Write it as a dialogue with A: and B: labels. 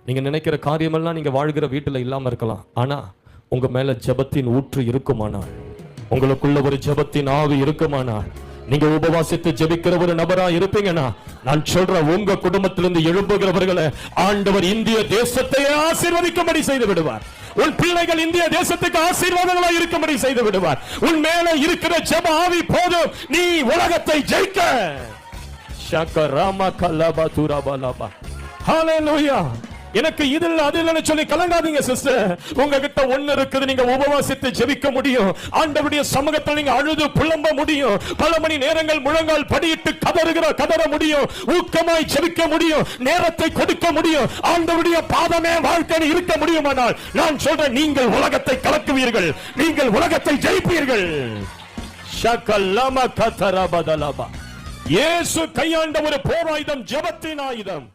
A: நீங்க நினைக்கிற காரியமெல்லாம் நீங்க வாழ்கிற வீட்டுல இல்லாம இருக்கலாம். ஆனா உங்க மேல ஜெபத்தின் ஊற்று இருக்குமானால், உங்களுக்குள்ள ஒரு ஜெபத்தின் ஆவி இருக்குமானால், நீங்க உபவாசித்து ஜெபிக்கிற ஒரு நபரா இருப்பீங்கன்னா, நான் சொல்றேன், உங்க குடும்பத்திலிருந்து எழும்புகிறவர்களை ஆண்டவர் இந்திய தேசத்தையே ஆசீர்வதிக்கும்படி செய்து விடுவார். உன் பிள்ளைகள் இந்திய தேசத்துக்கு ஆசீர்வாதங்களா இருக்கும்படி செய்து விடுவார். உன் மேல இருக்கிற ஜெப ஆவி போதும், நீ உலகத்தை ஜெயிக்க. ஷக்கராமா கலபா துரபலபா. ஹalleluya. எனக்கு இதில் அதில்னு சொல்லி கலங்காதீங்க சிஸ்டர். உங்ககிட்ட ஒண்ணு இருக்குது, நீங்க உபவாசித்து ஜெபிக்க முடியும். ஆண்டவருடைய சமூகத்தில் நீங்க அழுது புலம்ப முடியும். பல மணி நேரங்கள் முழங்கால் படியிட்டு கதற முடியும். ஊக்கமாய் ஜெபிக்க முடியும். நேரத்தை கொடுக்க முடியும். ஆண்டவருடைய பாதமே வாழ்க்கையில் இருக்க முடியுமானால், நான் சொல்றேன், நீங்கள் உலகத்தை கலக்குவீர்கள். நீங்கள் உலகத்தை ஜெயிப்பீர்கள். ஷக்கலமா கதரபதலபா. இயேசு கையாண்ட ஒரு போராயுதம் ஜெபத்தின் ஆயுதம்.